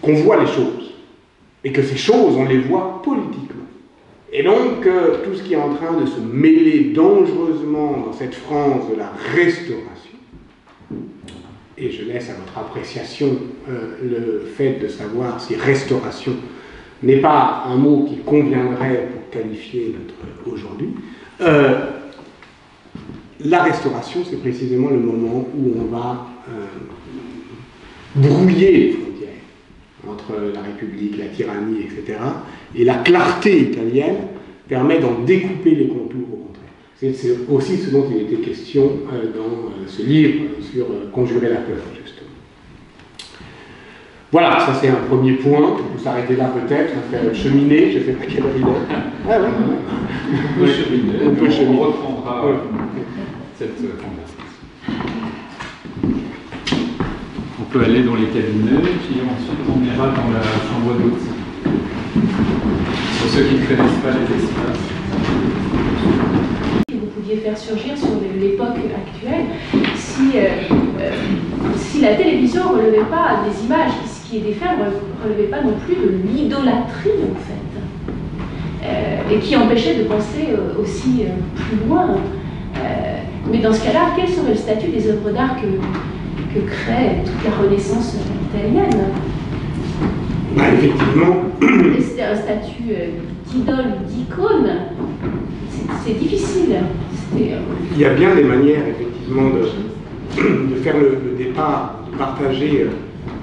S2: qu'on voit les choses. Et que ces choses, on les voit politiquement. Et donc, tout ce qui est en train de se mêler dangereusement dans cette France de la Restauration, et je laisse à votre appréciation le fait de savoir si restauration n'est pas un mot qui conviendrait pour qualifier notre aujourd'hui. La restauration, c'est précisément le moment où on va brouiller les frontières entre la République, la tyrannie, etc. Et la clarté italienne permet d'en découper les contours, au contraire. C'est aussi ce dont il était question dans ce livre sur Conjurer la peur, justement. Voilà, ça c'est un premier point. Vous s'arrêtez là peut-être, faire cheminer, je ne sais pas quelle heure il est. Ah ouais,
S1: on peut cheminer, on reprendra cette conversation. On peut aller dans les cabinets, puis ensuite on ira dans la chambre d'hôtes. Pour ceux qui ne connaissent pas les espaces.
S3: Vous pouviez faire surgir sur l'époque actuelle si la télévision ne relevait pas des images, ce qui est des faits, ne relevait pas non plus de l'idolâtrie en fait, et qui empêchait de penser aussi plus loin. Mais dans ce cas-là, quel serait le statut des œuvres d'art que crée toute la Renaissance italienne?
S2: Bah, effectivement.
S3: C'était un statut d'idole ou d'icône. C'est difficile.
S2: Il y a bien des manières, effectivement, de faire le départ, de partager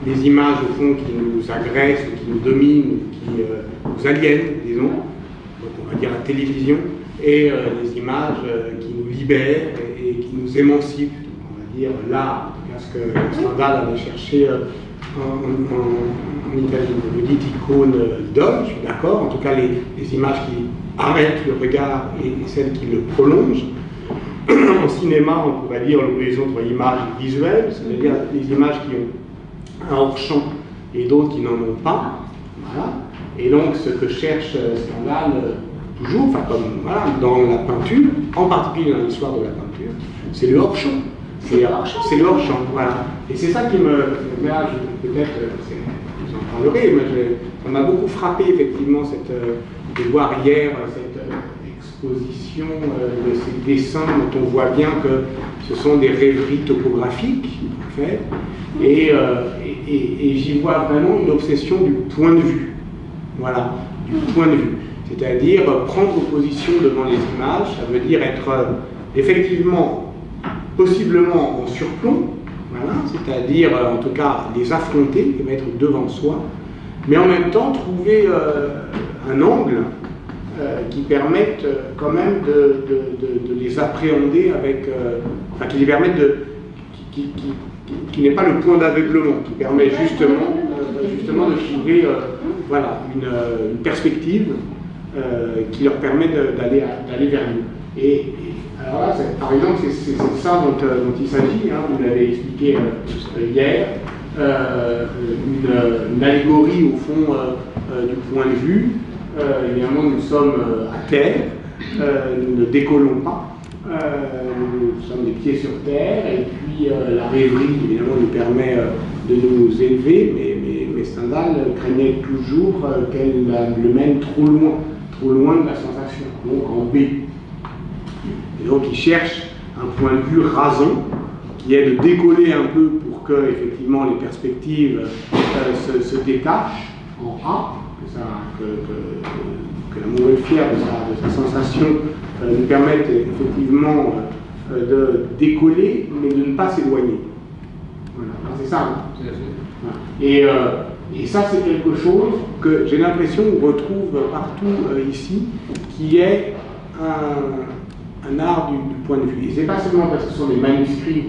S2: les images, au fond, qui nous agressent, qui nous dominent, qui nous aliènent, disons. Donc, on va dire la télévision, et les images qui nous libèrent et qui nous émancipent. On va dire l'art, parce que Stendhal avait cherché en Italie. Vous dites icône d'homme, je suis d'accord, en tout cas les images qui arrêtent le regard et celles qui le prolongent. En cinéma, on pourrait dire l'opposition entre images visuelles, c'est-à-dire les images qui ont un hors-champ et d'autres qui n'en ont pas. Voilà. Et donc ce que cherche Stendhal, toujours, enfin comme voilà, dans la peinture, en particulier dans l'histoire de la peinture, c'est le hors-champ. C'est le hors-champ, voilà. Et c'est ça qui me... Là, peut-être, vous en parlerez, mais ça m'a beaucoup frappé, effectivement, de voir hier cette exposition de ces dessins dont on voit bien que ce sont des rêveries topographiques, en fait, et j'y vois vraiment une obsession du point de vue. Voilà, du point de vue. C'est-à-dire prendre position devant les images, ça veut dire être effectivement possiblement en surplomb, voilà, c'est-à-dire en tout cas les affronter, les mettre devant soi, mais en même temps trouver un angle qui permette quand même de les appréhender avec, enfin qui les permette qui n'est pas le point d'aveuglement, qui permet justement de trouver voilà, une perspective qui leur permet d'aller vers nous. Et alors là, par exemple, c'est ça dont il s'agit, hein, vous l'avez expliqué hier, une allégorie au fond du point de vue. Évidemment, nous sommes à terre, nous ne décollons pas, nous sommes des pieds sur terre, et puis la rêverie, évidemment, nous permet de nous élever, mais Stendhal craignait toujours qu'elle le mène trop loin, trop loin de la sensation, donc en B. Et donc il cherche un point de vue rasant, qui est de décoller un peu pour que effectivement les perspectives se détachent en A, que la montgolfière de sa sensation nous permette effectivement de décoller, mais de ne pas s'éloigner. Voilà, c'est ça. Hein. Et ça, c'est quelque chose que j'ai l'impression qu'on retrouve partout ici, qui est un art du point de vue. Et c'est pas seulement parce que ce sont des manuscrits,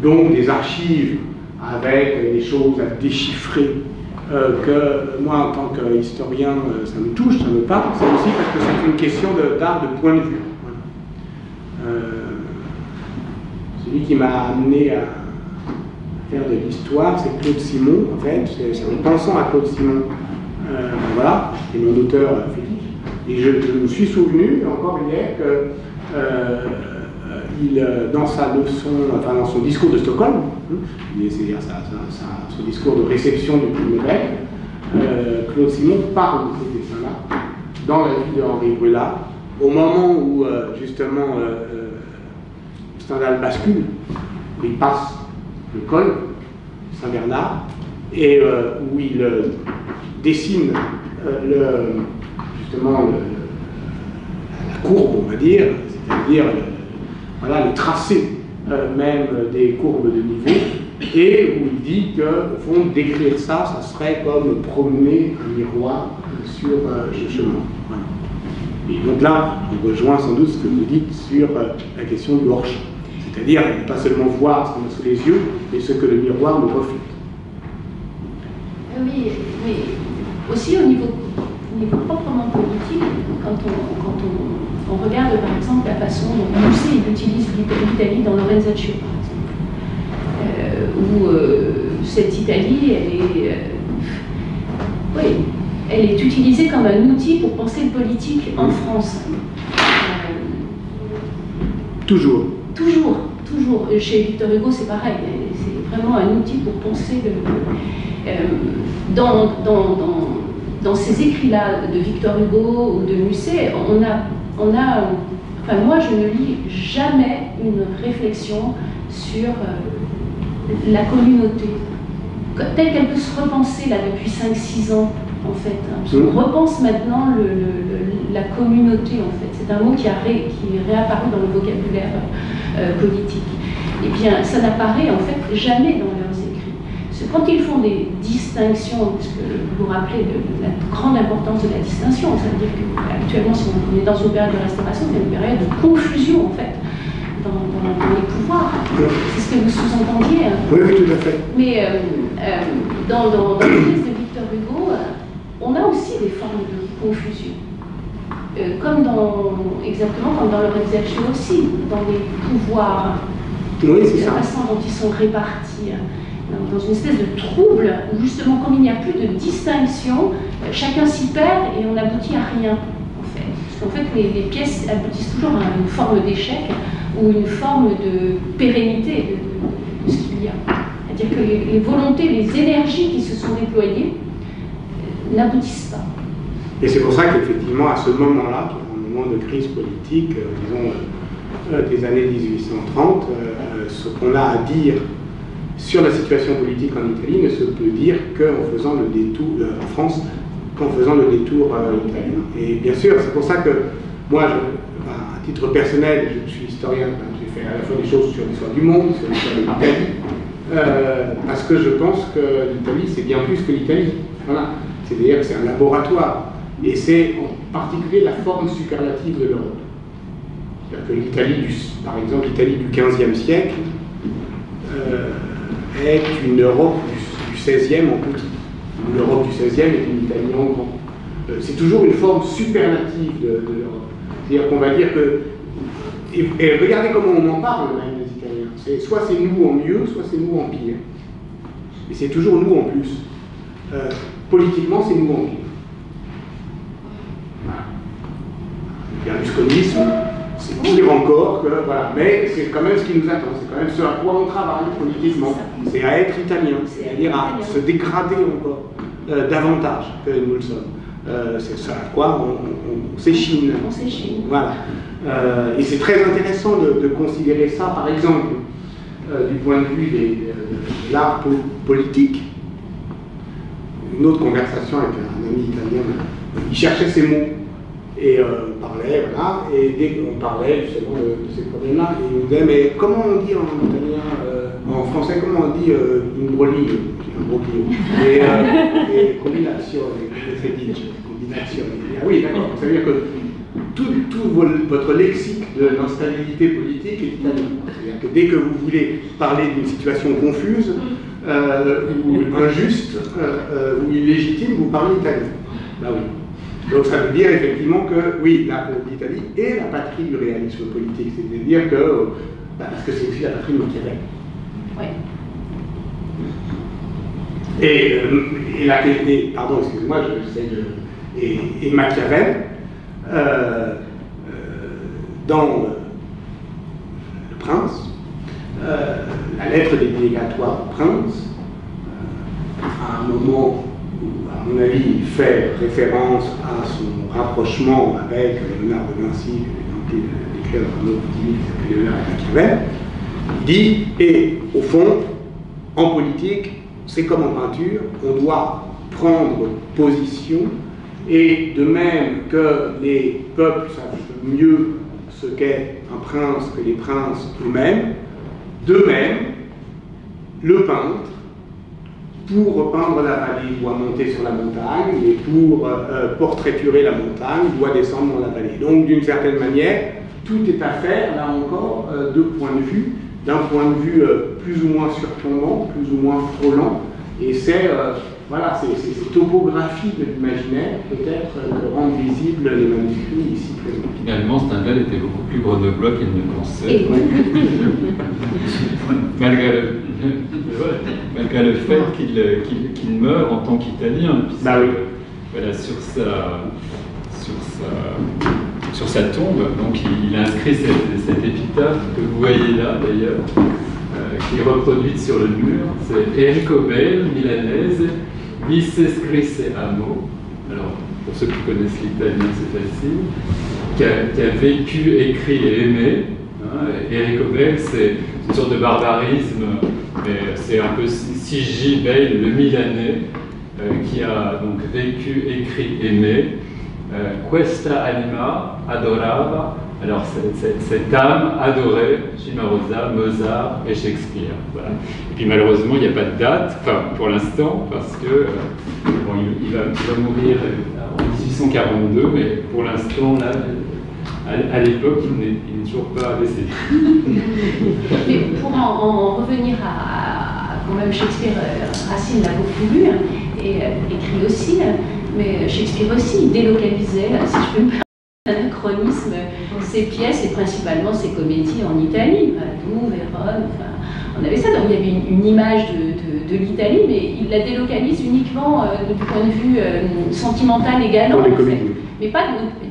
S2: donc des archives avec des choses à déchiffrer, que moi, en tant qu'historien, ça me touche, ça me parle. C'est aussi parce que c'est une question d'art de point de vue. Voilà. Celui qui m'a amené à faire de l'histoire, c'est Claude Simon, en fait. C'est en pensant à Claude Simon, voilà, qui est mon auteur fétiche. Et je me suis souvenu, encore hier, que dans sa leçon, enfin dans son discours de Stockholm, c'est-à-dire son discours de réception du prix Nobel, Claude Simon parle de ces dessins-là dans la vie de Henri Brulard, au moment où justement Stendhal bascule, il passe le col Saint-Bernard, et où il dessine justement la courbe, on va dire, c'est-à-dire voilà, le tracé même des courbes de niveau, et où il dit que, au fond, décrire ça, ça serait comme promener un miroir sur ce chemin. Voilà. Et donc là, on rejoint sans doute ce que vous dites sur la question du hors-champ. C'est-à-dire, pas seulement voir ce qu'on a sous les yeux, mais ce que le miroir nous reflète.
S3: Oui, mais aussi au niveau proprement politique, quand on regarde par exemple la façon dont Musset utilise l'Italie dans Lorenzaccio, par exemple, où cette Italie, elle est utilisée comme un outil pour penser le politique en France.
S2: Toujours.
S3: Toujours. Chez Victor Hugo, c'est pareil. C'est vraiment un outil pour penser dans ces écrits-là de Victor Hugo ou de Musset, enfin moi je ne lis jamais une réflexion sur la communauté, telle qu'elle peut se repenser là depuis 5-6 ans en fait. Parce qu'on repense maintenant la communauté en fait. C'est un mot qui est réapparu dans le vocabulaire politique. Eh bien, ça n'apparaît en fait jamais dans leurs écrits. Quand ils font des distinctions, parce que vous vous rappelez de la grande importance de la distinction, ça veut dire qu'actuellement, si on est dans une période de restauration, c'est une période de confusion en fait dans les pouvoirs. C'est ce que vous sous-entendiez.
S2: Oui, tout à fait.
S3: Mais dans le texte de Victor Hugo, on a aussi des formes de confusion. Exactement comme dans Lorenzaccio aussi, dans les pouvoirs,
S2: oui, c'est ça.
S3: La façon dont ils sont répartis, dans une espèce de trouble, où justement, comme il n'y a plus de distinction, chacun s'y perd et on n'aboutit à rien, en fait. Parce qu'en fait, les pièces aboutissent toujours à une forme d'échec ou une forme de pérennité de ce qu'il y a. C'est-à-dire que les volontés, les énergies qui se sont déployées n'aboutissent pas.
S2: Et c'est pour ça qu'effectivement, à ce moment-là, qui est un moment de crise politique, disons, des années 1830, ce qu'on a à dire sur la situation politique en Italie ne se peut dire qu'en faisant le détour, en France, qu'en faisant le détour italien. Et bien sûr, c'est pour ça que moi, à titre personnel, je suis historien, j'ai fait à la fois des choses sur l'histoire du monde, sur l'histoire de l'Italie, parce que je pense que l'Italie, c'est bien plus que l'Italie. Voilà. C'est-à-dire que c'est un laboratoire. Et c'est en particulier la forme superlative de l'Europe. C'est-à-dire que l'Italie, par exemple, l'Italie du XVe siècle est une Europe du XVIe en petit. L'Europe du XVIe est une Italie en grand. C'est toujours une forme superlative de l'Europe. C'est-à-dire qu'on va dire que... Et regardez comment on en parle, même, les Italiens. Soit c'est nous en mieux, soit c'est nous en pire. Et c'est toujours nous en plus. Politiquement, c'est nous en pire. Berlusconisme, c'est pire encore que... Voilà. Mais c'est quand même ce qui nous attend, c'est quand même ce à quoi on travaille politiquement. C'est à être italien, c'est-à-dire à se dégrader encore davantage que nous le sommes. c'est ça à quoi on s'échine.
S3: On s'échine.
S2: Voilà. Et c'est très intéressant de considérer ça, par exemple, du point de vue de l'art politique. Une autre conversation avec un ami italien, il cherchait ses mots et on parlait, voilà, et dès qu'on parlait justement de ces problèmes-là, il nous disait mais comment on dit en italien, en français, comment on dit imbroglio, et combinazione, c'est dit, combinazione. Ah oui, d'accord, ça veut dire que tout votre lexique de l'instabilité politique est italien. C'est-à-dire que dès que vous voulez parler d'une situation confuse, ou injuste, ou illégitime, vous parlez italien. Bah oui. Donc ça veut dire effectivement que, oui, l'Italie est la patrie du réalisme politique. C'est-à-dire que, parce que c'est aussi la patrie de Machiavel.
S3: Oui.
S2: Et pardon, excusez-moi, j'essaie de... Et Machiavel, dans Le Prince, la lettre des délégatoires du Prince, à un moment où, à mon avis, il fait référence à son rapprochement avec Léonard de Vinci, que j'ai tenté d'écrire dans un autre petit livre qui s'appelle Léonard et Machiavel, il dit, et au fond, en politique, c'est comme en peinture, on doit prendre position, et de même que les peuples savent mieux ce qu'est un prince que les princes eux-mêmes, de même, le peintre, pour repeindre la vallée, doit monter sur la montagne, et pour portraiturer la montagne, doit descendre dans la vallée. Donc, d'une certaine manière, tout est à faire, là encore, deux points de vue. D'un point de vue plus ou moins surplombant, plus ou moins frôlant, et c'est voilà, ces topographies de l'imaginaire, peut-être, que rendent visibles les manuscrits ici présents.
S1: Finalement, Stendhal était beaucoup plus grenoblois qu'il ne pensait. malgré le fait qu'il meurt en tant qu'Italien, puisque
S2: bah oui.
S1: Voilà, sur sa tombe, donc il a inscrit cette épitaphe que vous voyez là d'ailleurs, qui est reproduite sur le mur. C'est Enrico Bel, milanaise, vice scrisse amo. Alors, pour ceux qui connaissent l'italien, c'est facile. Qui a vécu, écrit et aimé. Enrico Bel, c'est une sorte de barbarisme, mais c'est un peu Sigi Bel, le Milanais, qui a donc vécu, écrit, aimé. Questa anima adorava, alors cette âme adorait Cimarosa, Mozart et Shakespeare. Voilà. Et puis malheureusement, il n'y a pas de date, enfin pour l'instant, parce que bon, il va mourir en 1842, mais pour l'instant, là, à l'époque, il n'est toujours pas décédé.
S3: Mais pour en revenir à quand même Shakespeare, Racine l'a beaucoup lu, et écrit aussi, mais Shakespeare aussi délocalisait, si je peux me permettre l'anachronisme, ses pièces et principalement ses comédies en Italie, Padoue, Vérone, enfin, on avait ça, donc il y avait une image de l'Italie, mais il la délocalise uniquement du point de vue sentimental et galant, en fait. Mais pas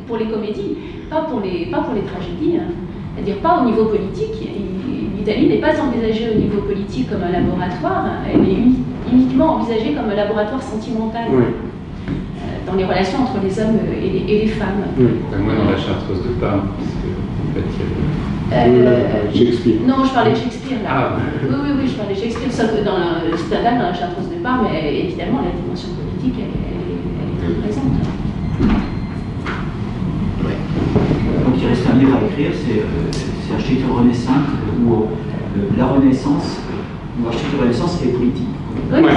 S3: pour les comédies, pas pour les tragédies, hein. C'est-à-dire pas au niveau politique. L'Italie n'est pas envisagée au niveau politique comme un laboratoire, hein. Elle est uniquement envisagée comme un laboratoire sentimental.
S2: Oui.
S3: Dans les relations entre les hommes et les femmes.
S2: Oui.
S1: Moi, dans la Chartreuse de Parme, parce que, en fait,
S2: Shakespeare.
S3: Non, je parlais de Shakespeare là.
S1: Ah.
S3: Oui, je parlais de Shakespeare. Sauf que dans Stendhal, dans la Chartreuse de Parme, évidemment, la dimension politique, elle est très présente.
S4: Ouais. Donc il reste un livre à écrire, c'est Architecture Renaissante, ou la Renaissance, ou Architecture Renaissance et politique.
S3: Oui,
S2: Ouais.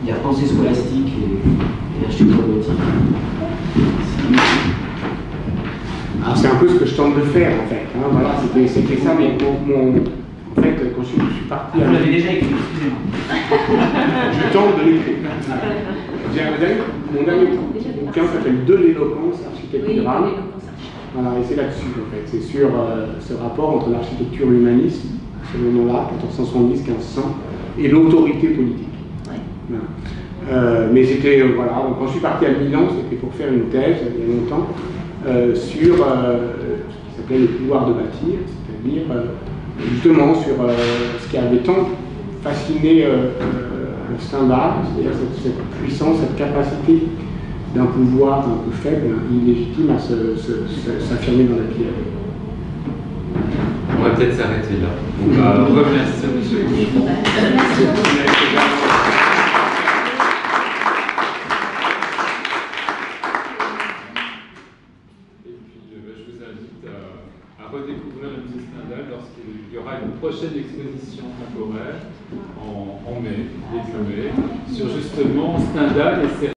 S4: Il y a pensée scolastique et architecture gothique.
S2: Alors c'est un peu ce que je tente de faire en fait. Hein, voilà, c'était ça, mais en fait, quand je suis parti.
S4: Vous l'avez déjà écrit, excusez-moi.
S2: Je tente de l'écrire. Mon dernier bouquin s'appelle De l'éloquence architecturale.
S3: Oui,
S2: voilà, et c'est là-dessus en fait. C'est sur ce rapport entre l'architecture humaniste, à ce moment-là, 1470-1500, et l'autorité politique.
S3: ouais.
S2: Voilà. Mais c'était, voilà, donc quand je suis parti à Milan, c'était pour faire une thèse, il y a longtemps, sur ce qui s'appelait le pouvoir de bâtir, c'est-à-dire justement sur ce qui avait tant fasciné Stendhal, c'est-à-dire cette puissance, cette capacité d'un pouvoir un peu faible, illégitime à s'affirmer dans la pierre.
S1: On va peut-être s'arrêter là. On va remercier M. Bouchon. Et puis, je vous invite à redécouvrir le musée Stendhal lorsqu'il y aura une prochaine exposition temporaire en mai, début mai, sur justement Stendhal et ses